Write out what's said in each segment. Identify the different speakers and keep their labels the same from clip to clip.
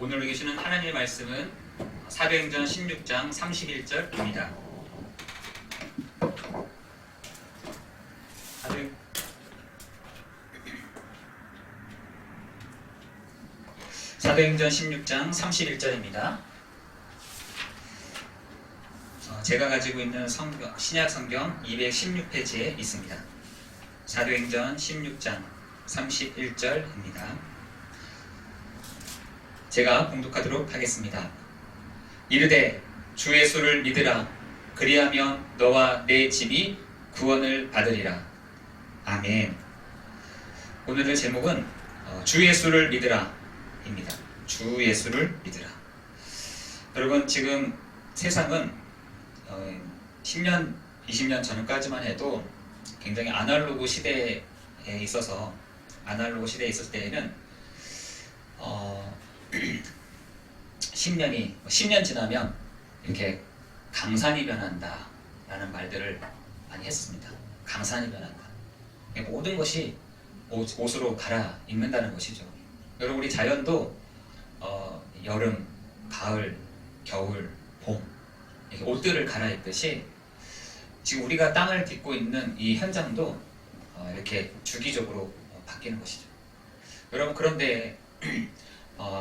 Speaker 1: 오늘 읽으시는 하나님의 말씀은 사도행전 16장 31절입니다. 사도행전 16장 31절입니다. 제가 가지고 있는 신약 성경 216페이지에 있습니다. 사도행전 16장 31절입니다. 제가 봉독하도록 하겠습니다. 이르되 주 예수를 믿으라. 그리하면 너와 내 집이 구원을 받으리라. 아멘. 오늘의 제목은 주 예수를 믿으라 입니다. 주 예수를 믿으라. 여러분, 지금 세상은 10년, 20년 전까지만 해도 굉장히 아날로그 시대에 있어서, 아날로그 시대에 있었을 때에는 10년 지나면 이렇게 강산이 변한다 라는 말들을 많이 했습니다. 강산이 변한다. 모든 것이 옷으로 갈아입는다는 것이죠. 여러분, 우리 자연도 여름, 가을, 겨울, 봄 이렇게 옷들을 갈아입듯이 지금 우리가 땅을 딛고 있는 이 현장도 이렇게 주기적으로 바뀌는 것이죠. 여러분, 그런데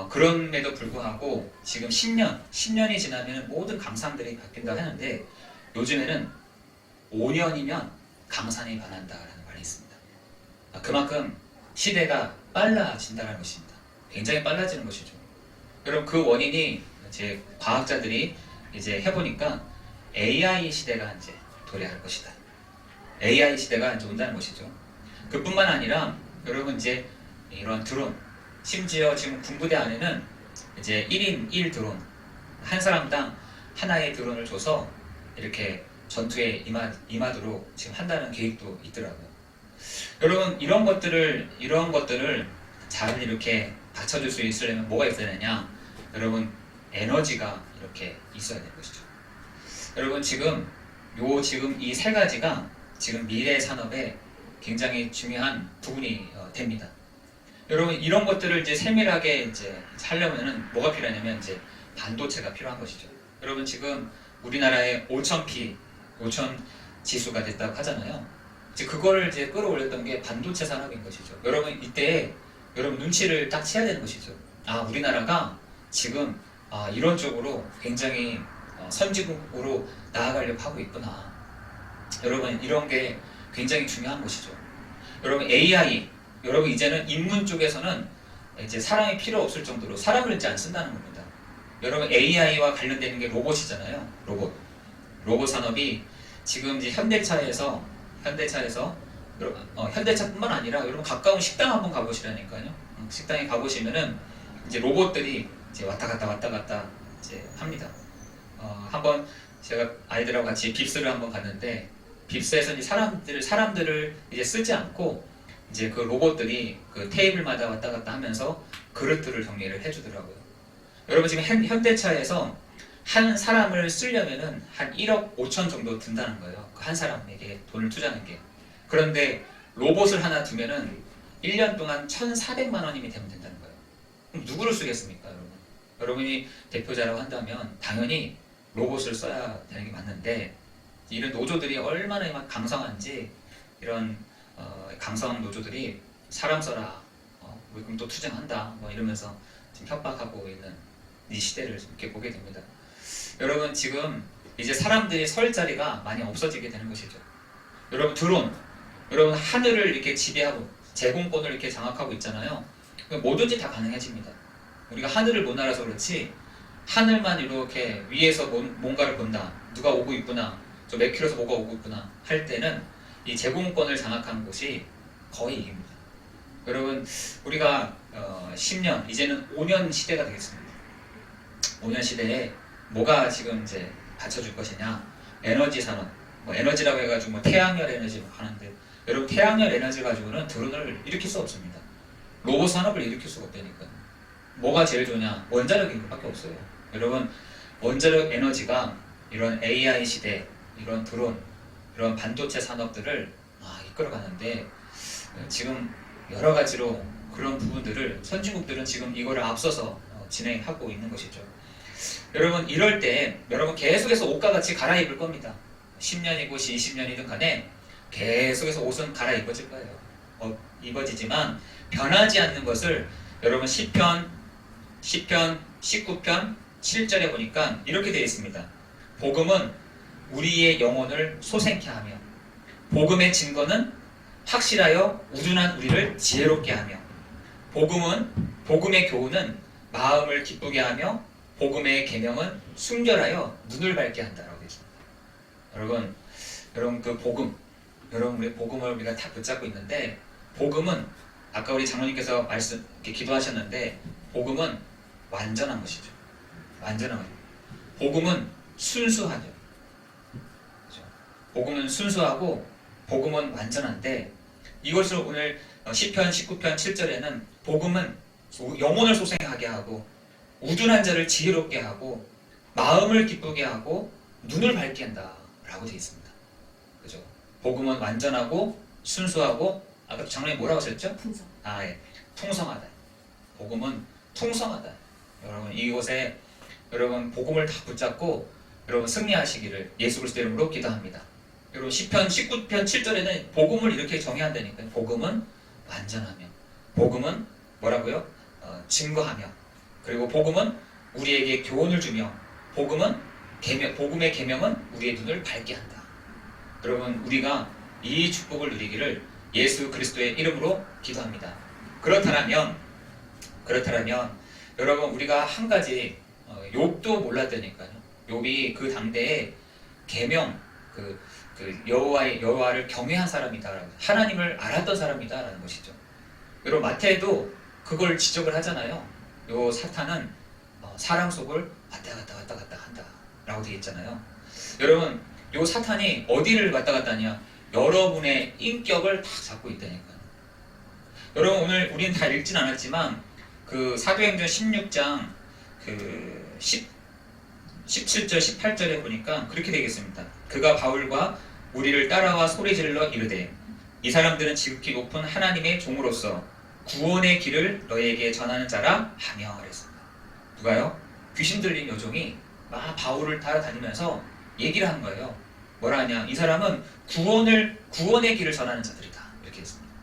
Speaker 1: 그럼에도 불구하고 지금 10년이 지나면 모든 강산들이 바뀐다 하는데, 요즘에는 5년이면 강산이 변한다라는 말이 있습니다. 그만큼 시대가 빨라진다는 것입니다. 굉장히 빨라지는 것이죠. 여러분, 그 원인이 이제 과학자들이 이제 해보니까 AI 시대가 이제 도래할 것이다. AI 시대가 이제 온다는 것이죠. 그뿐만 아니라 여러분, 이제 이런 드론, 심지어 지금 군부대 안에는 이제 1인 1 드론, 한 사람당 하나의 드론을 줘서 이렇게 전투에 임하도록 지금 한다는 계획도 있더라고요. 여러분, 이런 것들을 잘 이렇게 받쳐줄 수 있으려면 뭐가 있어야 되냐? 여러분, 에너지가 이렇게 있어야 되는 것이죠. 여러분, 지금 이 세 가지가 지금 미래 산업에 굉장히 중요한 부분이 됩니다. 여러분, 이런 것들을 이제 세밀하게 이제 하려면은 뭐가 필요하냐면 이제 반도체가 필요한 것이죠. 여러분, 지금 우리나라에 5천 지수가 됐다고 하잖아요. 이제 그거를 이제 끌어올렸던 게 반도체 산업인 것이죠. 여러분, 이때 여러분 눈치를 딱 채야 되는 것이죠. 우리나라가 지금 이런 쪽으로 굉장히 선진국으로 나아가려고 하고 있구나. 여러분, 이런 게 굉장히 중요한 것이죠. 여러분, AI, 여러분, 이제는 인문 쪽에서는 이제 사람이 필요 없을 정도로 사람을 이제 안 쓴다는 겁니다. 여러분, AI와 관련되는 게 로봇이잖아요. 로봇 산업이 지금 이제 현대차에서 현대차뿐만 아니라 여러분, 가까운 식당 한번 가보시라니까요. 식당에 가보시면은 이제 로봇들이 이제 왔다 갔다 이제 합니다. 한번 제가 아이들하고 같이 빕스를 한번 갔는데, 빕스에서 이제 사람들을 이제 쓰지 않고 이제 그 로봇들이 그 테이블마다 왔다 갔다 하면서 그릇들을 정리를 해주더라고요. 여러분, 지금 현대차에서 한 사람을 쓰려면은 한 1억 5천 정도 든다는 거예요. 그 한 사람에게 돈을 투자하는 게. 그런데 로봇을 하나 두면은 1년 동안 1,400만 원이면 되면 된다는 거예요. 그럼 누구를 쓰겠습니까, 여러분? 여러분이 대표자라고 한다면 당연히 로봇을 써야 되는 게 맞는데, 이런 노조들이 얼마나 막 강성한지, 이런 강성 노조들이 사람 써라, 그럼 또 투쟁한다, 이러면서 지금 협박하고 있는 이 시대를 이렇게 보게 됩니다. 여러분, 지금 이제 사람들이 설 자리가 많이 없어지게 되는 것이죠. 여러분, 드론, 여러분, 하늘을 이렇게 지배하고 제공권을 이렇게 장악하고 있잖아요. 뭐든지 다 가능해집니다. 우리가 하늘을 못 날아서 그렇지, 하늘만 이렇게 위에서 뭔가를 본다, 누가 오고 있구나, 저 몇 킬로에서 뭐가 오고 있구나 할 때는 이 제공권을 장악하는 곳이 거의 이깁니다. 여러분, 우리가 10년, 이제는 5년 시대가 되겠습니다. 5년 시대에 뭐가 지금 이제 받쳐줄 것이냐? 에너지 산업, 에너지라고 해가지고 태양열 에너지 하는데, 여러분, 태양열 에너지 가지고는 드론을 일으킬 수 없습니다. 로봇 산업을 일으킬 수가 없다니까요. 뭐가 제일 좋냐? 원자력인 것밖에 없어요. 여러분, 원자력 에너지가 이런 AI 시대, 이런 드론, 이런 반도체 산업들을 이끌어가는데, 지금 여러 가지로 그런 부분들을 선진국들은 지금 이거를 앞서서 진행하고 있는 것이죠. 여러분 이럴 때 여러분 계속해서 옷과 같이 갈아입을 겁니다. 10년이고 20년이든 간에 계속해서 옷은 갈아입어질 거예요. 입어지지만 변하지 않는 것을 여러분 시편 19편 7절에 보니까 이렇게 되어 있습니다. 복음은 우리의 영혼을 소생케 하며 복음의 증거는 확실하여 우둔한 우리를 지혜롭게 하며 복음의 교훈은 마음을 기쁘게 하며 복음의 계명은 순결하여 눈을 밝게 한다라고 되어 있습니다. 여러분 그 복음, 여러분 우리 복음을 우리가 다 붙잡고 있는데 복음은 아까 우리 장로님께서 이렇게 기도하셨는데 복음은 완전한 것이죠. 완전한 것이죠. 복음은 순수하죠. 그렇죠? 복음은 순수하고 복음은 완전한데 이것을 오늘 시편 19편 7절에는 복음은 영혼을 소생하게 하고 우둔한 자를 지혜롭게 하고 마음을 기쁘게 하고 눈을 밝게 한다 라고 되어 있습니다. 그죠? 복음은 완전하고 순수하고 아까 장로님 뭐라고 하셨죠?
Speaker 2: 풍성.
Speaker 1: 예. 풍성하다. 복음은 풍성하다. 여러분 이곳에 여러분 복음을 다 붙잡고 여러분 승리하시기를 예수 그리스도 이름으로 기도합니다. 여러분 시편 19편 7절에는 복음을 이렇게 정의한다니까요. 복음은 완전하며 복음은 뭐라고요? 증거하며 그리고 복음은 우리에게 교훈을 주며 복음의 계명은 우리의 눈을 밝게 한다. 여러분 우리가 이 축복을 누리기를 예수 그리스도의 이름으로 기도합니다. 그렇다면 여러분 우리가 한 가지 욥도 몰랐다니까요. 욥이 그 당대에 계명 그 여호와를 경외한 사람이다라고 하나님을 알았던 사람이다라는 것이죠. 여러분 마태도 그걸 지적을 하잖아요. 요 사탄은 사람 속을 왔다 갔다 한다라고 되어 있잖아요. 여러분 요 사탄이 어디를 왔다 갔다 하냐? 여러분의 인격을 다 잡고 있다니까요. 여러분 오늘 우리는 다 읽진 않았지만 그 사도행전 16장 그 17절 18절에 보니까 그렇게 되겠습니다. 그가 바울과 우리를 따라와 소리질러 이르되 이 사람들은 지극히 높은 하나님의 종으로서 구원의 길을 너희에게 전하는 자라 하며 그랬습니다. 누가요? 귀신 들린 여종이 막 바울을 따라다니면서 얘기를 한 거예요. 뭐라 하냐? 이 사람은 구원의 길을 전하는 자들이다. 이렇게 했습니다.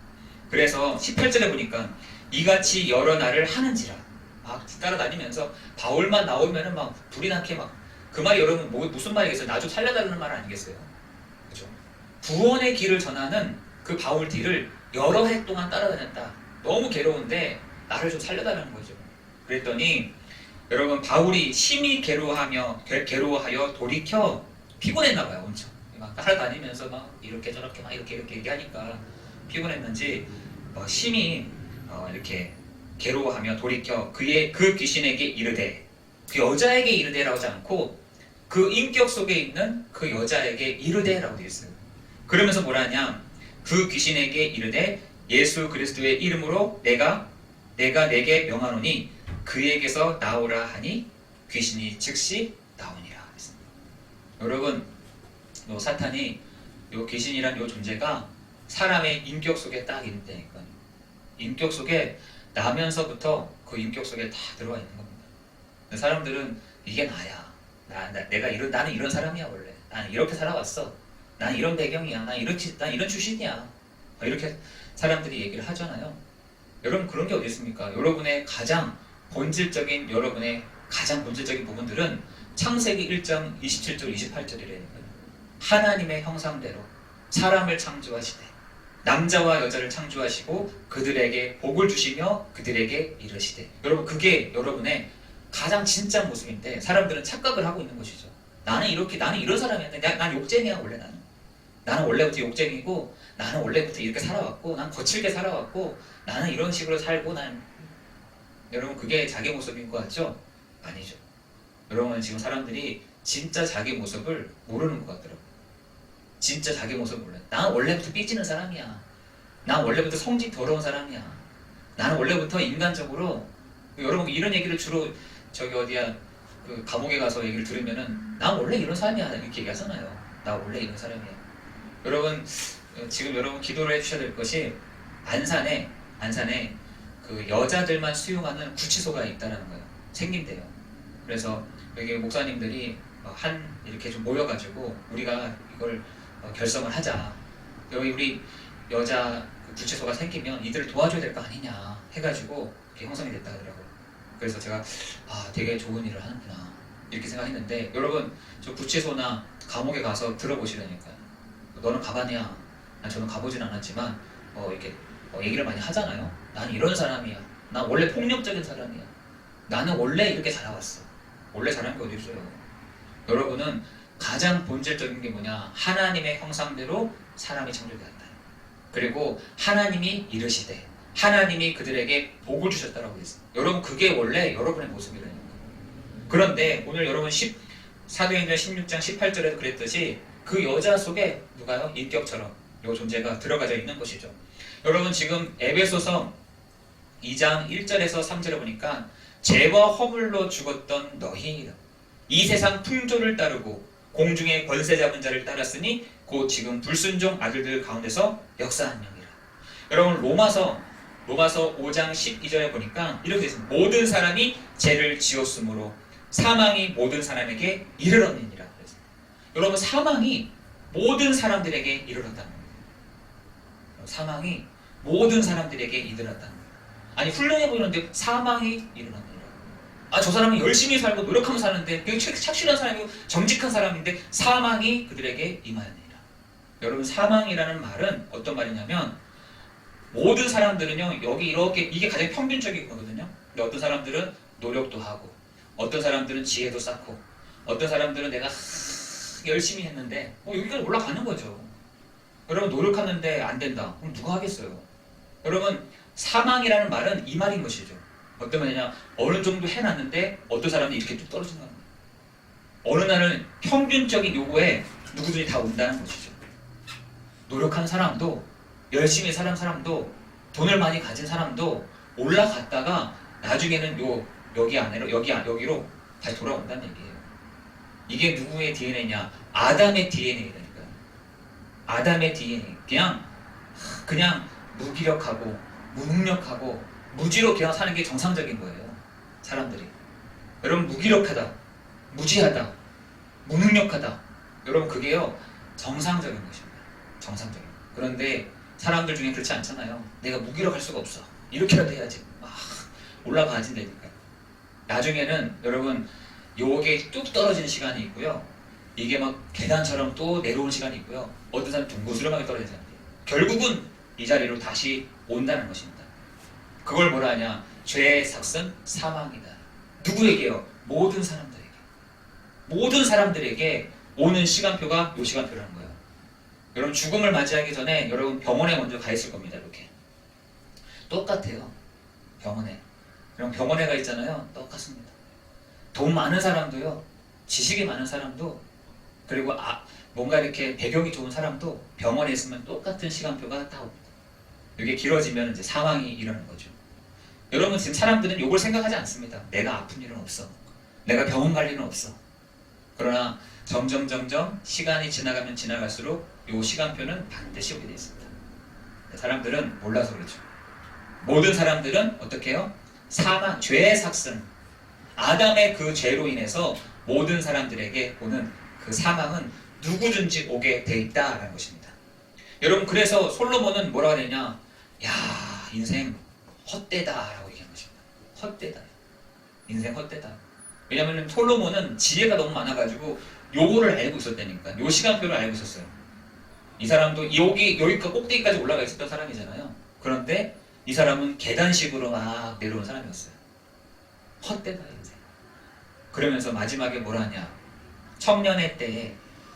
Speaker 1: 그래서 18절에 보니까 이같이 여러 날을 하는지라 막 따라다니면서 바울만 나오면은 막 불이 나게 막 그 말이 여러분 무슨 말이겠어요? 나 좀 살려달라는 말 아니겠어요? 그죠? 구원의 길을 전하는 그 바울 뒤를 여러 해 동안 따라다녔다. 너무 괴로운데 나를 좀 살려달라는 거죠. 그랬더니 여러분 바울이 심히 괴로워하여 돌이켜 피곤했나 봐요. 엄청 막 따라다니면서 막 이렇게 저렇게 막 이렇게 얘기하니까 피곤했는지 심히 이렇게 괴로워하며 돌이켜 그 귀신에게 이르되 그 여자에게 이르되라고 하지 않고 그 인격 속에 있는 그 여자에게 이르되라고 되어 있어요. 그러면서 뭐라 하냐? 그 귀신에게 이르되 예수 그리스도의 이름으로 내가 내게 명하노니 그에게서 나오라 하니 귀신이 즉시 나오니라 했습니다. 여러분 요 사탄이 요 귀신이란 요 존재가 사람의 인격 속에 딱 있다니까요. 인격 속에 나면서부터 그 인격 속에 다 들어와 있는 겁니다. 사람들은 이게 나야. 나는 이런 사람이야 원래. 나는 이렇게 살아왔어. 나는 이런 배경이야. 난 이런 출신이야. 이렇게 사람들이 얘기를 하잖아요. 여러분 그런 게 어디 있습니까? 여러분의 가장 본질적인 부분들은 창세기 1장 27절 28절이라니까요. 하나님의 형상대로 사람을 창조하시되 남자와 여자를 창조하시고 그들에게 복을 주시며 그들에게 이르시되 여러분 그게 여러분의 가장 진짜 모습인데 사람들은 착각을 하고 있는 것이죠. 나는 이런 사람이야. 난 욕쟁이야 원래 나는 원래부터 욕쟁이고 나는 원래부터 이렇게 살아왔고 난 거칠게 살아왔고 나는 이런 식으로 살고 여러분 그게 자기 모습인 것 같죠? 아니죠. 여러분 지금 사람들이 진짜 자기 모습을 모르는 것 같더라고요. 진짜 자기 모습을 몰라요. 나는 원래부터 삐지는 사람이야. 난 원래부터 성질 더러운 사람이야. 나는 원래부터 인간적으로 여러분 이런 얘기를 주로 그 감옥에 가서 얘기를 들으면은 난 원래 이런 사람이야 이렇게 얘기하잖아요. 나 원래 이런 사람이야. 여러분 지금 여러분 기도를 해주셔야 될 것이 안산에 그 여자들만 수용하는 구치소가 있다는 거예요. 생긴대요. 그래서 여기 목사님들이 이렇게 좀 모여가지고 우리가 이걸 결성을 하자. 여기 우리 여자 구치소가 생기면 이들을 도와줘야 될 거 아니냐 해가지고 이렇게 형성이 됐다 하더라고요. 그래서 제가 되게 좋은 일을 하는구나 이렇게 생각했는데, 여러분 저 구치소나 감옥에 가서 들어보시라니까요. 너는 가봤냐? 저는 가보진 않았지만 이렇게 얘기를 많이 하잖아요. 난 이런 사람이야. 난 원래 폭력적인 사람이야. 나는 원래 이렇게 자라왔어. 원래 자란 게 어디 있어요? 여러분은 가장 본질적인 게 뭐냐? 하나님의 형상대로 사람이 창조되었다. 그리고 하나님이 이르시되 하나님이 그들에게 복을 주셨다라고 했어요. 여러분 그게 원래 여러분의 모습이라는 거예요. 그런데 오늘 여러분 사도행전 16장 18절에도 그랬듯이 그 여자 속에 누가요? 인격처럼 이 존재가 들어가져 있는 것이죠. 여러분 지금 에베소서 2장 1절에서 3절에 보니까 죄와 허물로 죽었던 너희 이 세상 풍조를 따르고 공중의 권세 잡은 자를 따랐으니 곧 지금 불순종 아들들 가운데서 역사한 명이라. 여러분 로마서 5장 12절에 보니까 이렇게 되어 있습니다. 모든 사람이 죄를 지었으므로 사망이 모든 사람에게 이르렀느니라. 여러분 사망이 모든 사람들에게 이르렀다는 거예요. 사망이 모든 사람들에게 이르렀다는 거예요. 아니 훌륭해 보이는데 사망이 일어납니다. 저 사람은 열심히 살고 노력하며 사는데 착실한 사람이고 정직한 사람인데 사망이 그들에게 임하였느니라. 여러분 사망이라는 말은 어떤 말이냐면 모든 사람들은요 여기 이렇게 이게 가장 평균적인 거거든요. 근데 어떤 사람들은 노력도 하고 어떤 사람들은 지혜도 쌓고 어떤 사람들은 내가 열심히 했는데 여기까지 올라가는 거죠. 여러분 노력하는데 안 된다. 그럼 누가 하겠어요? 여러분 사망이라는 말은 이 말인 것이죠. 어떤 말이냐? 어느 정도 해놨는데 어떤 사람이 이렇게 뚝 떨어진다는 거예요. 어느 날은 평균적인 요구에 누구들이 다 온다는 것이죠. 노력한 사람도 열심히 사는 사람도 돈을 많이 가진 사람도 올라갔다가 나중에는 여기로 다시 돌아온다는 얘기예요. 이게 누구의 DNA냐? 아담의 DNA라니까요. 아담의 DNA. 그냥 무기력하고 무능력하고 무지로 그냥 사는 게 정상적인 거예요. 사람들이. 여러분 무기력하다, 무지하다, 무능력하다. 여러분 그게요 정상적인 것입니다. 정상적인. 그런데 사람들 중에 그렇지 않잖아요. 내가 무기력할 수가 없어. 이렇게라도 해야지. 올라가야지 되니까. 나중에는 여러분 요게 뚝 떨어지는 시간이 있고요. 이게 막 계단처럼 또 내려오는 시간이 있고요. 어떤 사람은 둥그스름하게 떨어지는 시간이 있어요. 결국은 이 자리로 다시 온다는 것입니다. 그걸 뭐라 하냐? 죄의 삭은 사망이다. 누구에게요? 모든 사람들에게. 모든 사람들에게 오는 시간표가 요 시간표라는 거예요. 여러분 죽음을 맞이하기 전에 여러분 병원에 먼저 가 있을 겁니다. 이렇게. 똑같아요. 병원에. 여러분 병원에 가 있잖아요. 똑같습니다. 돈 많은 사람도요. 지식이 많은 사람도 그리고 뭔가 이렇게 배경이 좋은 사람도 병원에 있으면 똑같은 시간표가 다 옵니다. 이게 길어지면 이제 사망이 일어나는 거죠. 여러분 지금 사람들은 이걸 생각하지 않습니다. 내가 아픈 일은 없어. 내가 병원 갈 일은 없어. 그러나 점점 시간이 지나가면 지나갈수록 이 시간표는 반드시 오게 되어 있습니다. 사람들은 몰라서 그렇죠. 모든 사람들은 어떻게 해요? 사망, 죄의 삭슨, 아담의 그 죄로 인해서 모든 사람들에게 오는 그 사망은 누구든지 오게 돼 있다라는 것입니다. 여러분 그래서 솔로몬은 뭐라고 하느냐? 야 인생 헛되다라고 얘기한 것입니다. 헛되다. 인생 헛되다. 왜냐하면 솔로몬은 지혜가 너무 많아가지고 요거를 알고 있었다니까. 요 시간표를 알고 있었어요. 이 사람도 여기가 꼭대기까지 올라가 있었던 사람이잖아요. 그런데 이 사람은 계단식으로 막 내려온 사람이었어요. 헛되다 인생. 그러면서 마지막에 뭐라 하냐? 청년의 때에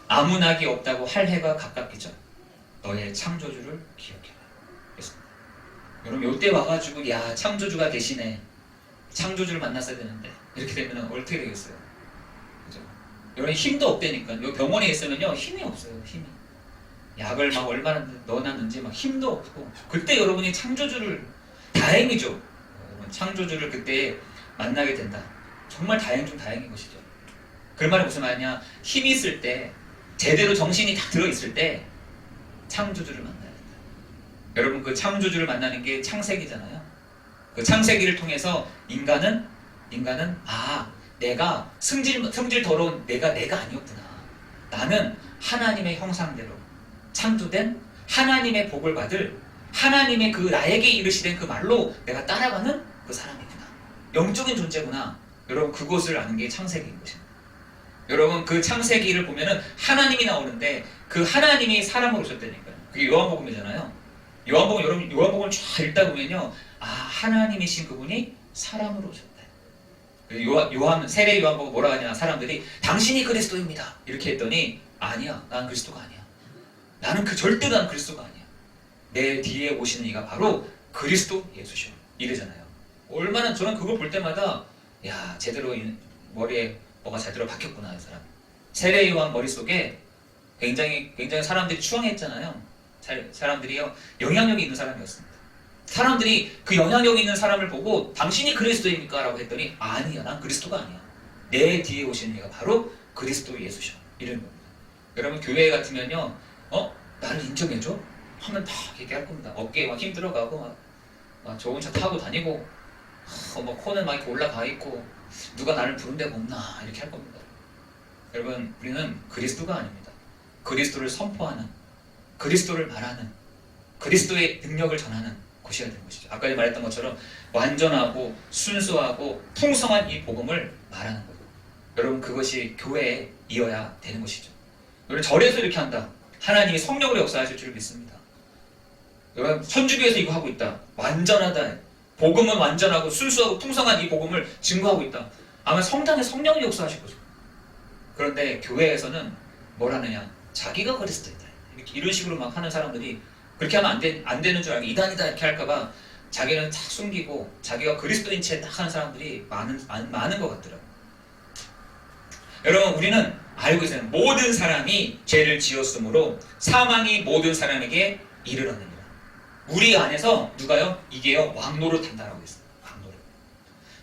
Speaker 1: 아무 낙이 없다고 할 해가 가깝기 전 너의 창조주를 기억해라. 그랬습니다. 여러분 이때 와가지고 야 창조주가 계시네. 창조주를 만났어야 되는데 이렇게 되면 어떻게 되겠어요? 그죠? 여러분 힘도 없다니까. 요 병원에 있으면요 힘이 없어요. 힘이. 약을 막 얼마나 넣어놨는지 막 힘도 없고. 그때 여러분이 창조주를 다행이죠. 여러분 창조주를 그때 만나게 된다. 정말 다행 중 다행인 것이죠. 그 말이 무슨 말이냐? 힘이 있을 때 제대로 정신이 다 들어있을 때 창조주를 만나야 된다. 여러분 그 창조주를 만나는 게 창세기잖아요. 그 창세기를 통해서 인간은 인간은 내가 승질 더러운 내가 아니었구나. 나는 하나님의 형상대로 창조된 하나님의 복을 받을 하나님의 그 나에게 이르시된 그 말로 내가 따라가는 그 사람이구나. 영적인 존재구나. 여러분 그것을 아는 게 창세기인 것입니다. 여러분 그 창세기를 보면은 하나님이 나오는데 그 하나님이 사람으로 오셨다니까요. 그게 요한복음이잖아요. 여러분 요한복음을 쫙 읽다 보면요, 하나님이신 그분이 사람으로 오셨다. 세례 요한복음 뭐라 하냐, 사람들이 당신이 그리스도입니다 이렇게 했더니 아니야, 난 그리스도가 아니야. 나는 절대로 난 그리스도가 아니야. 내 뒤에 오시는 이가 바로 그리스도 예수시오 이러잖아요. 얼마나 저는 그걸 볼 때마다 제대로 머리에 뭐가 제대로 박혔구나 이 사람. 세례 요한 머릿속에 굉장히 사람들이 추앙했잖아요. 사람들이요 영향력이 있는 사람이었습니다. 사람들이 그 영향력 있는 사람을 보고 당신이 그리스도입니까? 라고 했더니 아니야, 난 그리스도가 아니야. 내 뒤에 오시는 이가 바로 그리스도 예수셔 이러는 겁니다. 여러분 교회 같으면요 나를 인정해줘? 하면 다 얘기할 겁니다. 어깨에 막 힘 들어가고 막 좋은 차 타고 다니고 코는 막 이렇게 올라가 있고 누가 나를 부른 데가 없나 이렇게 할 겁니다. 여러분 우리는 그리스도가 아닙니다. 그리스도를 선포하는, 그리스도를 말하는, 그리스도의 능력을 전하는 곳이어야 되는 것이죠. 아까 말했던 것처럼 완전하고 순수하고 풍성한 이 복음을 말하는 거예요. 여러분 그것이 교회에 이어야 되는 것이죠. 여러분 절에서 이렇게 한다. 하나님이 성령으로 역사하실 줄 믿습니다. 여러분 천주교에서 이거 하고 있다. 완전하다. 복음은 완전하고 순수하고 풍성한 이 복음을 증거하고 있다. 아마 성당에 성령이 역사하실 거죠. 그런데 교회에서는 뭘 하느냐? 자기가 그리스도이다. 이런 식으로 막 하는 사람들이 그렇게 하면 안 되는 줄 알고 이단이다 이렇게 할까봐 자기는 탁 숨기고 자기가 그리스도인 채 딱 하는 사람들이 많은 것 같더라고요. 여러분 우리는 알고 있어요. 모든 사람이 죄를 지었으므로 사망이 모든 사람에게 이르렀느니라. 우리 안에서 누가요? 이게요 왕노릇한다라고 했어요.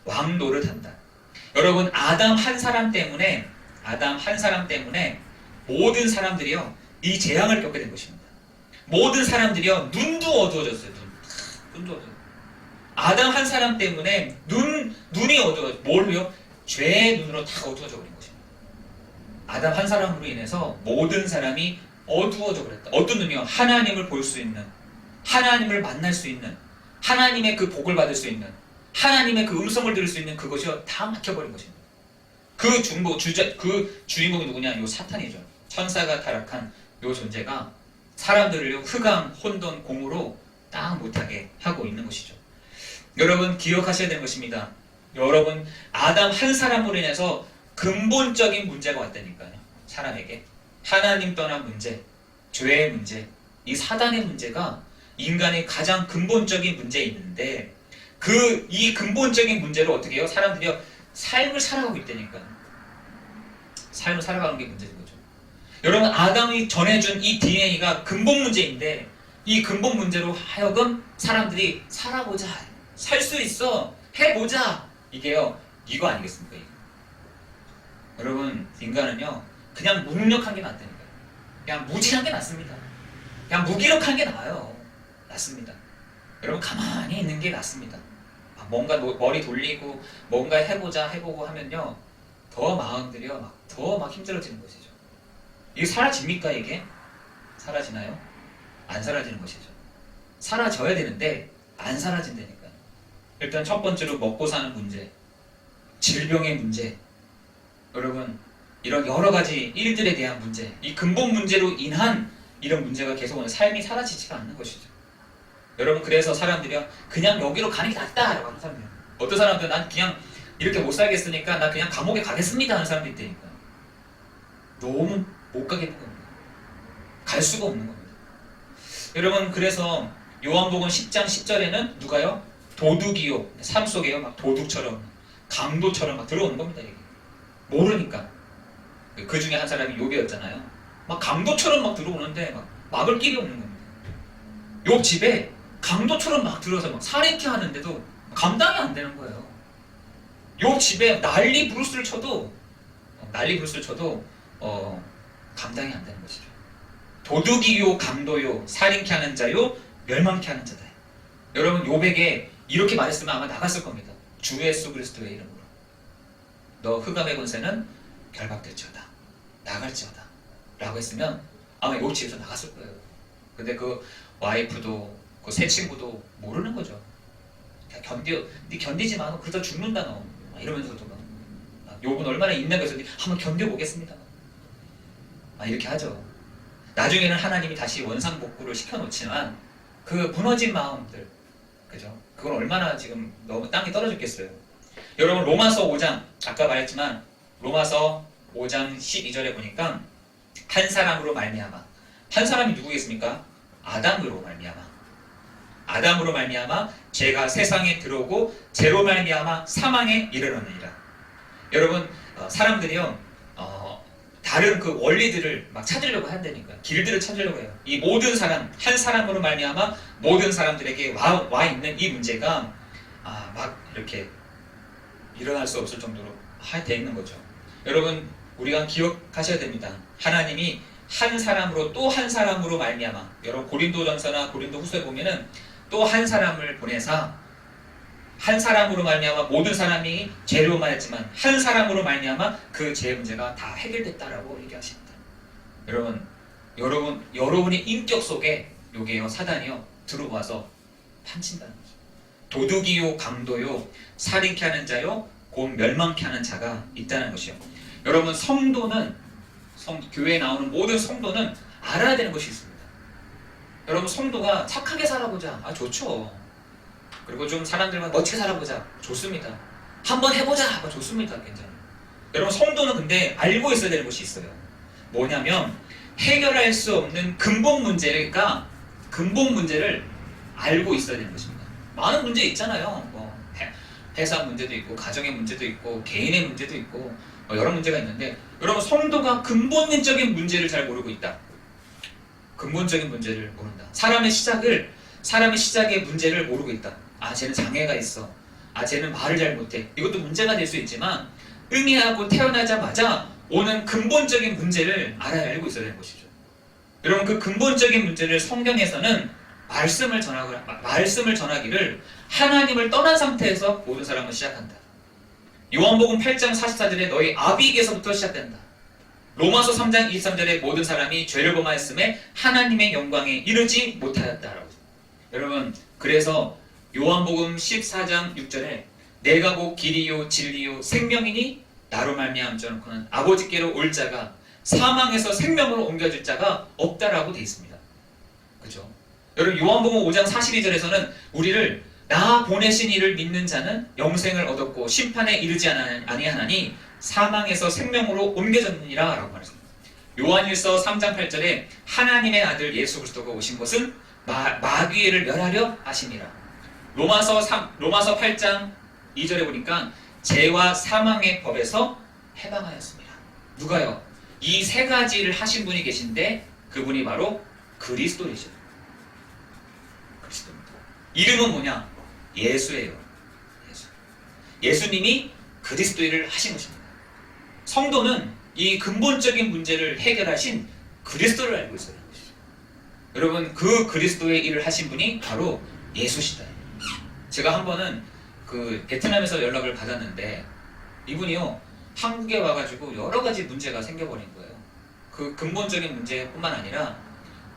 Speaker 1: 왕노릇한다. 여러분 아담 한 사람 때문에 모든 사람들이요 이 재앙을 겪게 된 것입니다. 모든 사람들이요 눈도 어두워졌어요. 눈도 어두워. 아담 한 사람 때문에 눈이 어두워졌어요. 뭘로요? 죄의 눈으로 다 어두워져 버린 것입니다. 아담 한 사람으로 인해서 모든 사람이 어두워져 버렸다. 어떤 눈이요? 하나님을 볼 수 있는, 하나님을 만날 수 있는, 하나님의 그 복을 받을 수 있는, 하나님의 그 음성을 들을 수 있는 그것이요 다 막혀버린 것입니다. 그 주인공이 누구냐? 요 사탄이죠. 천사가 타락한 요 존재가 사람들을 흑암, 혼돈, 공으로 딱 못하게 하고 있는 것이죠. 여러분 기억하셔야 되는 것입니다. 여러분 아담 한 사람으로 인해서 근본적인 문제가 왔다니까요. 사람에게 하나님 떠난 문제, 죄의 문제, 이 사단의 문제가 인간의 가장 근본적인 문제에 있는데 이 근본적인 문제를 어떻게 해요? 사람들이요 삶을 살아가고 있다니까요. 삶을 살아가는 게 문제인 거죠. 여러분 아담이 전해준 이 DNA가 근본 문제인데 이 근본 문제로 하여금 사람들이 살아보자, 살 수 있어, 해보자, 이게요 이거 아니겠습니까? 이거. 여러분 인간은요 그냥 무능력한 게 낫다니까요. 그냥 무지한 게 낫습니다. 그냥 무기력한 게 나아요. 낫습니다. 여러분 가만히 있는 게 낫습니다. 뭔가 머리 돌리고 뭔가 해보고 하면요 더 마음들이요 더 힘들어지는 것이죠. 이게 사라집니까? 이게? 사라지나요? 안 사라지는 것이죠. 사라져야 되는데 안 사라진다니까요. 일단 첫 번째로 먹고 사는 문제, 질병의 문제, 여러분 이런 여러 가지 일들에 대한 문제, 이 근본 문제로 인한 이런 문제가 계속 오는 삶이 사라지지가 않는 것이죠. 여러분 그래서 사람들이요 그냥 여기로 가는 게 낫다라고 하는 사람이에요. 어떤 사람들은 난 그냥 이렇게 못 살겠으니까 나 그냥 감옥에 가겠습니다 하는 사람도 있다니까. 너무 못 가겠는 겁니다. 갈 수가 없는 겁니다. 여러분 그래서 요한복음 10장 10절에는 누가요? 도둑이요 삶 속에요 막 도둑처럼 강도처럼 막 들어오는 겁니다. 이게. 모르니까. 그 중에 한 사람이 욥이었잖아요. 막 강도처럼 막 들어오는데 막 막을 길이 없는 겁니다. 욥 집에 강도처럼 막 들어서 막 살인케 하는데도 감당이 안 되는 거예요. 욥 집에 난리 부르스를 쳐도 감당이 안 되는 것이죠. 도둑이요 강도요 살인케 하는 자요 멸망케 하는 자다. 여러분 욥에게 이렇게 말했으면 아마 나갔을 겁니다. 주 예수 그리스도의 이름으로 너 흑암의 권세는 결박될지어다, 나갈지어다 라고 했으면 아마 요 집에서 나갔을 거예요. 근데 그 와이프도 그 새 친구도 모르는 거죠. 네 견디지 마, 그러다 죽는다 너, 이러면서도 막 욥은 얼마나 있는 거에서 한번 견뎌보겠습니다, 이렇게 하죠. 나중에는 하나님이 다시 원상복구를 시켜놓지만 그 무너진 마음들, 그죠? 그건 얼마나 지금 너무 땅이 떨어졌겠어요. 여러분 로마서 5장 아까 말했지만 로마서 5장 12절에 보니까 한 사람으로 말미암아, 한 사람이 누구겠습니까? 아담으로 말미암아, 아담으로 말미암아 죄가 세상에 들어오고 죄로 말미암아 사망에 이르렀느니라. 여러분 사람들이요 다른 그 원리들을 막 찾으려고 한다니까. 길들을 찾으려고 해요. 이 모든 사람, 한 사람으로 말미암아 모든 사람들에게 와 있는 이 문제가 막 이렇게 일어날 수 없을 정도로 돼 있는 거죠. 여러분 우리가 기억하셔야 됩니다. 하나님이 한 사람으로 또 한 사람으로 말미암아, 여러분 고린도전서나 고린도후서에 보면은 또 한 사람을 보내사 한 사람으로 말미암아 모든 사람이 죄로만 했지만 한 사람으로 말미암아 그 죄의 문제가 다 해결됐다라고 얘기하십니다. 여러분의 인격 속에 요게요, 사단이요 들어와서 판친다는 거죠. 도둑이요 강도요 살인케 하는 자요 곧 멸망케 하는 자가 있다는 것이요. 여러분 성도는 교회에 나오는 모든 성도는 알아야 되는 것이 있습니다. 여러분 성도가 착하게 살아보자, 좋죠. 그리고 좀 사람들과 멋지게 살아보자, 좋습니다. 한번 해보자, 좋습니다. 괜찮아요. 여러분 성도는 근데 알고 있어야 되는 것이 있어요. 뭐냐면 해결할 수 없는 근본 문제를 알고 있어야 되는 것입니다. 많은 문제 있잖아요. 회사 문제도 있고 가정의 문제도 있고 개인의 문제도 있고 여러 문제가 있는데, 여러분 성도가 근본적인 문제를 잘 모르고 있다. 근본적인 문제를 모른다. 사람의 시작의 문제를 모르고 있다. 쟤는 장애가 있어. 쟤는 말을 잘 못해. 이것도 문제가 될 수 있지만 응애하고 태어나자마자 오는 근본적인 문제를 알고 있어야 되는 것이죠. 여러분 그 근본적인 문제를 성경에서는 말씀을 전하기를 하나님을 떠난 상태에서 모든 사람은 시작한다. 요한복음 8장 44절에 너희 아비에게서부터 시작된다. 로마서 3장 23절에 모든 사람이 죄를 범하였음에 하나님의 영광에 이르지 못하였다라고. 여러분 그래서 요한복음 14장 6절에 내가 곧 길이요 진리요 생명이니 나로 말미암자놓고는 아버지께로 올 자가 사망에서 생명으로 옮겨질 자가 없다라고 되어 있습니다. 그죠? 여러분 요한복음 5장 42절에서는 우리를 나 보내신 이를 믿는 자는 영생을 얻었고 심판에 이르지 아니하나니 사망에서 생명으로 옮겨졌느니라 라고 말했습니다. 요한일서 3장 8절에 하나님의 아들 예수 그리스도가 오신 것은 마귀를 멸하려 하심이라. 로마서 8장 2절에 보니까 죄와 사망의 법에서 해방하였습니다. 누가요? 이 세 가지를 하신 분이 계신데 그분이 바로 그리스도이죠. 그리스도입니다. 이름은 뭐냐? 예수예요. 예수님이 그리스도 일을 하신 것입니다. 성도는 이 근본적인 문제를 해결하신 그리스도를 알고 있어야 하는 것이죠. 여러분 그 그리스도의 일을 하신 분이 바로 예수시다. 제가 한 번은 그 베트남에서 연락을 받았는데 이분이요 한국에 와가지고 여러 가지 문제가 생겨버린 거예요. 그 근본적인 문제뿐만 아니라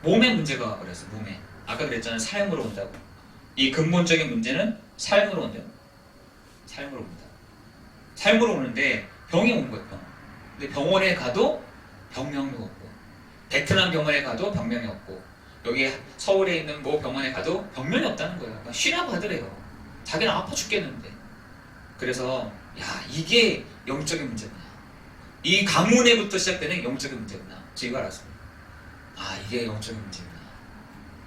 Speaker 1: 몸의 문제가 와버렸어요. 몸에. 아까 그랬잖아요. 삶으로 온다고. 이 근본적인 문제는 삶으로 온대요. 삶으로 옵니다. 삶으로 오는데 병이 온 거예요. 병. 근데 병원에 가도 병명이 없고, 베트남 병원에 가도 병명이 없고, 여기 서울에 있는 뭐 병원에 가도 병명이 없다는 거예요. 그러니까 쉬라고 하더래요. 자기는 아파 죽겠는데. 그래서 이게 영적인 문제구나. 이 가문에부터 시작되는 영적인 문제구나. 제가 알았습니다. 이게 영적인 문제구나.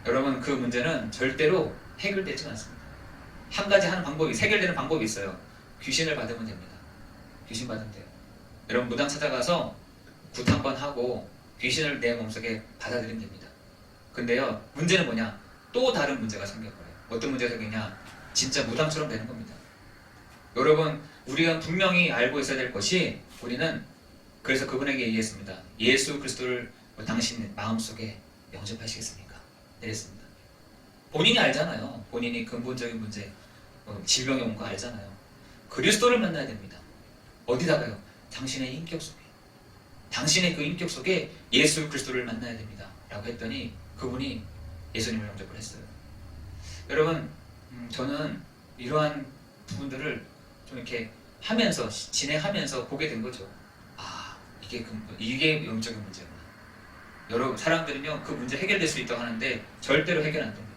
Speaker 1: 여러분 그 문제는 절대로 해결되지 않습니다. 한 가지 하는 방법이, 해결되는 방법이 있어요. 귀신을 받으면 됩니다. 귀신 받으면 돼요. 여러분 무당 찾아가서 굿 한번 하고 귀신을 내 몸속에 받아들이면 됩니다. 근데요 문제는 뭐냐? 또 다른 문제가 생겨버려요. 어떤 문제가 생기냐? 진짜 무당처럼 되는 겁니다. 여러분 우리가 분명히 알고 있어야 될 것이, 우리는 그래서 그분에게 얘기했습니다. 예수 그리스도를 당신 마음속에 영접하시겠습니까? 이랬습니다. 본인이 알잖아요. 본인이 근본적인 문제, 질병이 온 거 알잖아요. 그리스도를 만나야 됩니다. 어디다가요? 당신의 인격 속에. 당신의 그 인격 속에 예수 그리스도를 만나야 됩니다 라고 했더니 그분이 예수님을 영접을 했어요. 여러분, 저는 이러한 부분들을 좀 이렇게 하면서 진행하면서 보게 된 거죠. 아, 이게 영적인 문제구나. 여러 사람들은요 그 문제 해결될 수 있다고 하는데 절대로 해결 안 됩니다.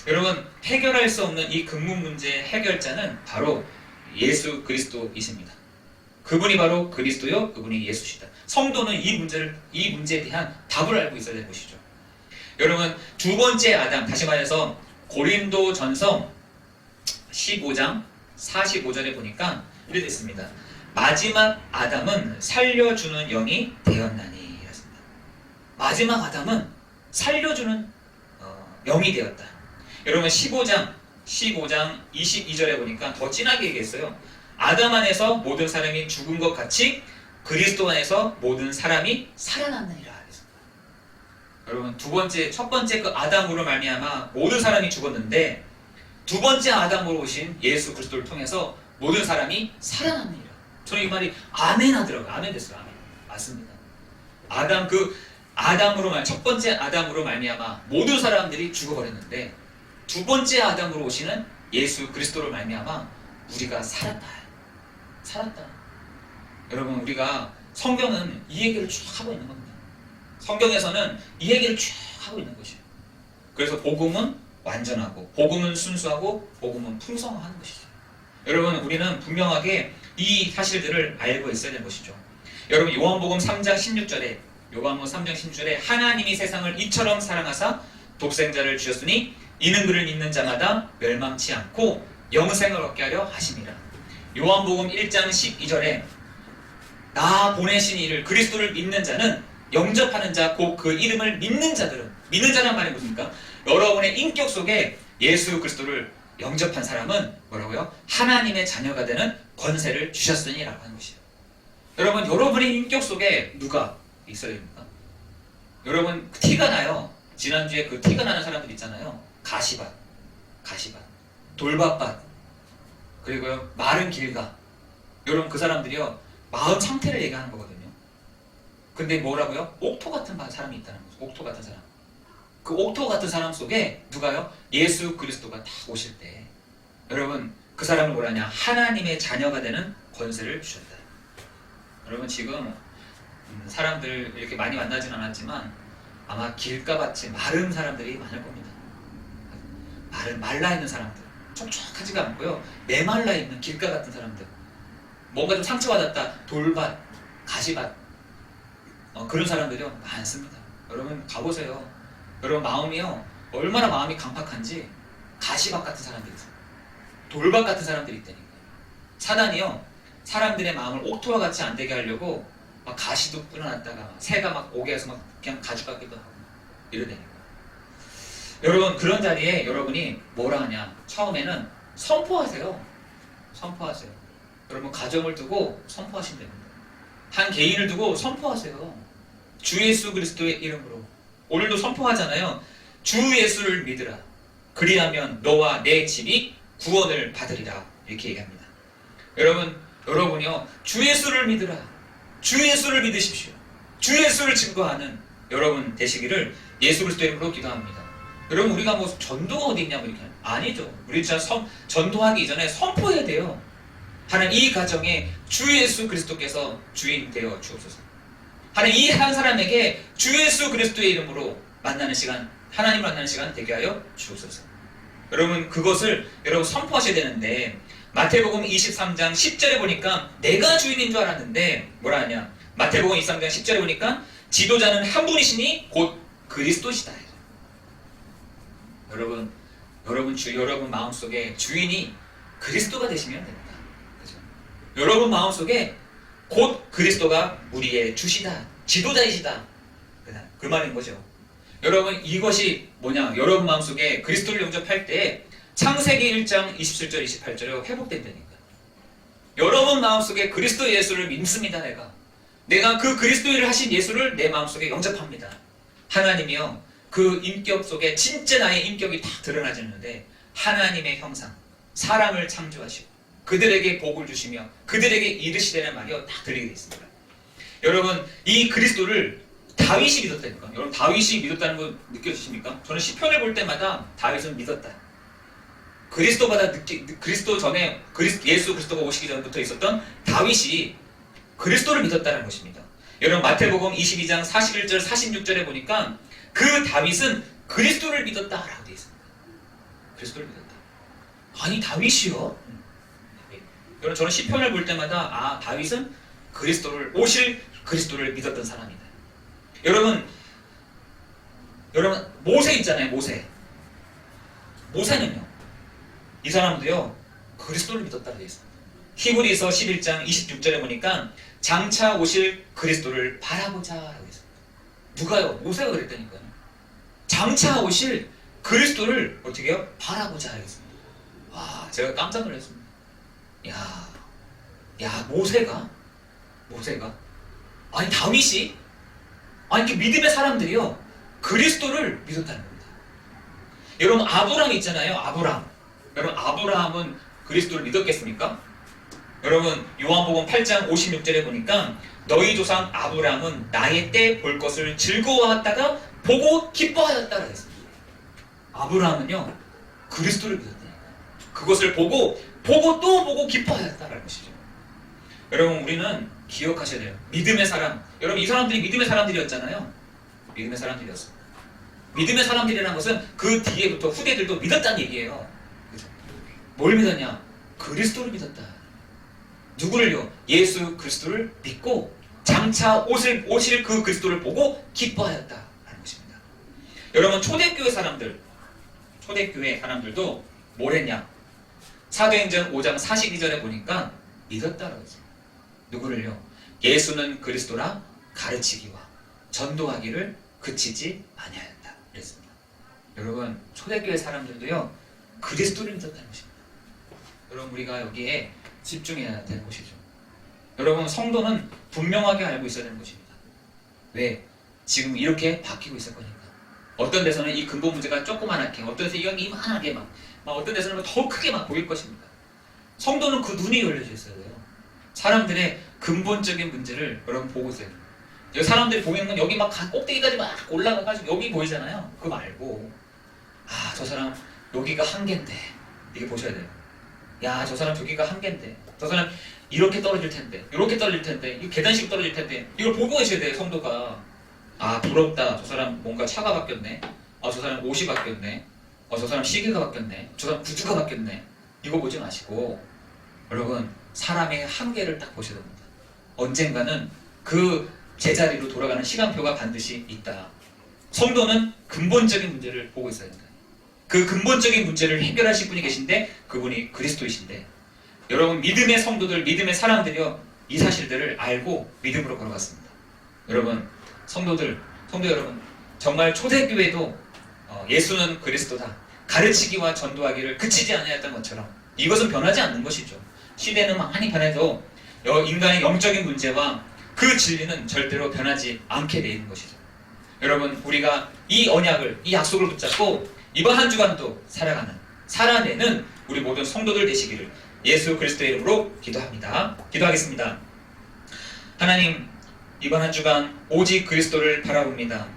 Speaker 1: 여러분, 해결할 수 없는 이 근본 문제의 해결자는 바로 예수 그리스도이십니다. 그분이 바로 그리스도요, 그분이 예수시다. 성도는 이 문제에 대한 답을 알고 있어야 되는 것이죠. 여러분, 두 번째 아담, 다시 말해서 고린도전서 15장 45절에 보니까 이렇게 됐습니다. 마지막 아담은 살려주는 영이 되었나니. 이랬습니다. 마지막 아담은 살려주는 영이 되었다. 여러분, 15장 22절에 보니까 더 진하게 얘기했어요. 아담 안에서 모든 사람이 죽은 것 같이 그리스도 안에서 모든 사람이 살아났느니라. 여러분, 첫 번째 그 아담으로 말미암아 모든 사람이 죽었는데 두 번째 아담으로 오신 예수 그리스도를 통해서 모든 사람이 살아납니다. 저는 이 말이 아멘 하더라고요. 아멘 됐어요. 아멘. 맞습니다. 첫 번째 아담으로 말미암아 모든 사람들이 죽어버렸는데 두 번째 아담으로 오시는 예수 그리스도를 말미암아 우리가 살았다. 여러분, 우리가 성경은 이 얘기를 쭉 하고 있는 겁니다. 성경에서는 이 얘기를 쭉 하고 있는 것이에요. 그래서 복음은 완전하고, 복음은 순수하고, 복음은 풍성하는 것이죠. 여러분, 우리는 분명하게 이 사실들을 알고 있어야 되는 것이죠. 여러분, 요한복음 3장 16절에 하나님이 세상을 이처럼 사랑하사 독생자를 주셨으니 이는 그를 믿는 자마다 멸망치 않고 영생을 얻게 하려 하심이라. 요한복음 1장 12절에 나 보내신 이를, 그리스도를 믿는 자는, 영접하는 자, 곧 그 이름을 믿는 자들은, 믿는 자란 말이 뭡니까? 여러분의 인격 속에 예수 그리스도를 영접한 사람은 뭐라고요? 하나님의 자녀가 되는 권세를 주셨으니 라고 하는 것이에요. 여러분, 여러분의 인격 속에 누가 있어야 됩니까? 여러분, 티가 나요. 지난주에 그 티가 나는 사람들 있잖아요. 가시밭, 돌밭밭, 그리고요 마른 길가. 여러분, 그 사람들이요 마음 상태를 얘기하는 거거든요. 근데 뭐라고요? 옥토 같은 사람이 있다는 거죠. 옥토 같은 사람. 그 옥토 같은 사람 속에 누가요? 예수 그리스도가 딱 오실 때 여러분, 그 사람을 뭐라냐? 하나님의 자녀가 되는 권세를 주셨다. 여러분, 지금 사람들 이렇게 많이 만나진 않았지만 아마 길가같이 마른 사람들이 많을 겁니다. 말라 있는 사람들, 촉촉하지가 않고요 메말라 있는 길가 같은 사람들, 뭔가 좀 상처받았다, 돌밭, 가시밭, 그런 사람들이요 많습니다. 여러분, 가보세요. 여러분, 마음이요 얼마나 마음이 강팍한지 가시밭 같은 사람들이 있어요. 돌밭 같은 사람들이 있다니까요. 사단이요 사람들의 마음을 옥토와 같이 안 되게 하려고 막 가시도 끊어놨다가 새가 막 오게 해서 막 그냥 가죽 같기도 하고 이러다니까요. 여러분, 그런 자리에 여러분이 뭐라 하냐? 처음에는 선포하세요. 여러분, 가정을 두고 선포하시면 됩니다. 한 개인을 두고 선포하세요. 주 예수 그리스도의 이름으로. 오늘도 선포하잖아요. 주 예수를 믿으라. 그리하면 너와 내 집이 구원을 받으리라. 이렇게 얘기합니다. 여러분이요 주 예수를 믿으라. 주 예수를 믿으십시오. 주 예수를 증거하는 여러분 되시기를 예수 그리스도의 이름으로 기도합니다. 여러분, 우리가 뭐 전도가 어디 있냐고 이렇게 아니죠. 우리 전도하기 이전에 선포해야 돼요. 하나님, 이 가정에 주 예수 그리스도께서 주인 되어 주옵소서. 하나님, 이 한 사람에게 주 예수 그리스도의 이름으로 만나는 시간, 하나님을 만나는 시간 되게 하여 주옵소서. 여러분, 그것을 여러분 선포하셔야 되는데, 마태복음 23장 10절에 보니까 내가 주인인 줄 알았는데 뭐라 하냐? 마태복음 23장 10절에 보니까 지도자는 한 분이시니 곧 그리스도시다. 여러분 마음속에 주인이 그리스도가 되시면 됩니다. 그렇죠? 여러분 마음속에 곧 그리스도가 우리의 주시다, 지도자이시다, 그 말인 거죠. 여러분, 이것이 뭐냐? 여러분 마음속에 그리스도를 영접할 때 창세기 1장 27절 28절에 회복된다니까. 여러분 마음속에 그리스도 예수를 믿습니다. 내가 그 그리스도를 하신 예수를 내 마음속에 영접합니다. 하나님이요 그 인격 속에 진짜 나의 인격이 다 드러나지는데 하나님의 형상, 사람을 창조하시고 그들에게 복을 주시며 그들에게 이르시되는 말이 딱 들리게 되어 있습니다. 여러분, 이 그리스도를 다윗이 믿었다니까. 여러분, 다윗이 믿었다는 거 느껴지십니까? 저는 시편을 볼 때마다 다윗은 믿었다. 그리스도 전에 예수 그리스도가 오시기 전부터 있었던 다윗이 그리스도를 믿었다는 것입니다. 여러분, 마태복음 22장 41절 46절에 보니까 그 다윗은 그리스도를 믿었다라고 되어 있습니다. 그리스도를 믿었다. 아니, 다윗이요? 여러분, 저는 시편을 볼 때마다 다윗은 오실 그리스도를 믿었던 사람이다. 여러분, 모세 있잖아요. 모세는요, 이 사람도요 그리스도를 믿었다고 되어 있습니다. 히브리서 11장 26절에 보니까 장차 오실 그리스도를 바라보자 라고 했습니다. 누가요? 모세가 그랬다니까요. 장차 오실 그리스도를 어떻게 해요? 바라보자 하겠습니다. 와, 제가 깜짝 놀랐습니다. 야, 모세가 아니, 다윗이 이렇게 믿음의 사람들이요 그리스도를 믿었다는 겁니다. 여러분, 아브라함 있잖아요. 여러분, 아브라함은 그리스도를 믿었겠습니까? 여러분, 요한복음 8장 56절에 보니까 너희 조상 아브라함은 나의 때 볼 것을 즐거워하다가 보고 기뻐하였다고 했습니다. 아브라함은요 그리스도를 믿었다니까. 그것을 보고 또 보고 기뻐하였다라는 것이죠. 여러분, 우리는 기억하셔야 돼요. 믿음의 사람. 여러분, 이 사람들이 믿음의 사람들이었잖아요. 믿음의 사람들이었습니다. 믿음의 사람들이라는 것은 그 뒤에부터 후대들도 믿었다는 얘기예요. 뭘 믿었냐? 그리스도를 믿었다. 누구를요? 예수 그리스도를 믿고 장차 오실 그 그리스도를 보고 기뻐하였다라는 것입니다. 여러분, 초대교회 사람들도 뭘 했냐? 사도행전 5장 42절에 보니까 믿었다라고 했습니다. 누구를요? 예수는 그리스도라 가르치기와 전도하기를 그치지 아니하였다 그랬습니다. 여러분, 초대교회 사람들도요 그리스도를 믿었다는 것입니다. 여러분, 우리가 여기에 집중해야 되는 것이죠. 여러분, 성도는 분명하게 알고 있어야 되는 것입니다. 왜? 지금 이렇게 바뀌고 있을 거니까. 어떤 데서는 이 근본 문제가 조그만하게, 어떤 데서 이만하게 막 어떤 데서는 더 크게 막 보일 것입니다. 성도는 그 눈이 열려져 있어야 돼요. 사람들의 근본적인 문제를 여러분 보고 있어야 돼요. 여기 사람들이 보이는 건 여기 막 꼭대기까지 막 올라가가지고 여기 보이잖아요. 그거 말고 저 사람 여기가 한계인데, 이게 보셔야 돼요. 야, 저 사람 저기가 한계인데, 저 사람 이렇게 떨어질 텐데, 이렇게 떨어질 텐데, 이 계단식 떨어질 텐데, 이걸 보고 계셔야 돼요. 성도가. 부럽다. 저 사람 뭔가 차가 바뀌었네. 저 사람 옷이 바뀌었네. 저 사람 시계가 바뀌었네. 저 사람 구두가 바뀌었네. 이거 보지 마시고 여러분, 사람의 한계를 딱 보셔야 됩니다. 언젠가는 그 제자리로 돌아가는 시간표가 반드시 있다. 성도는 근본적인 문제를 보고 있어야 된다. 그 근본적인 문제를 해결하실 분이 계신데 그분이 그리스도이신데, 여러분, 믿음의 성도들, 믿음의 사람들이요 이 사실들을 알고 믿음으로 걸어갔습니다. 여러분, 성도 여러분, 정말 초대교회도 예수는 그리스도다 가르치기와 전도하기를 그치지 아니하였던 것처럼 이것은 변하지 않는 것이죠. 시대는 많이 변해도 인간의 영적인 문제와 그 진리는 절대로 변하지 않게 되어 있는 것이죠. 여러분, 우리가 이 언약을, 이 약속을 붙잡고 이번 한 주간도 살아내는 우리 모든 성도들 되시기를 예수 그리스도의 이름으로 기도하겠습니다. 하나님, 이번 한 주간 오직 그리스도를 바라봅니다.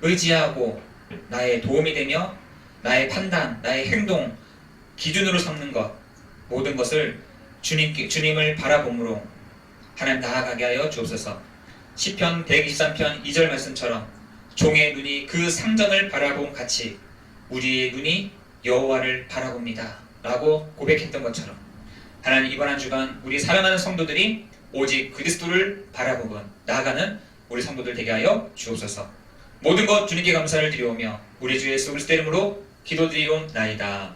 Speaker 1: 의지하고 나의 도움이 되며 나의 판단, 나의 행동 기준으로 삼는 것, 모든 것을 주님을 바라봄으로 하나님 나아가게 하여 주옵소서. 시편 123편 2절 말씀처럼 종의 눈이 그 상전을 바라봄 같이 우리의 눈이 여호와를 바라봅니다 라고 고백했던 것처럼, 하나님, 이번 한 주간 우리 사랑하는 성도들이 오직 그리스도를 바라보고 나아가는 우리 성도들 되게 하여 주옵소서. 모든 것 주님께 감사를 드리오며 우리 주 예수 그리스도 이름으로 기도드리옵나이다.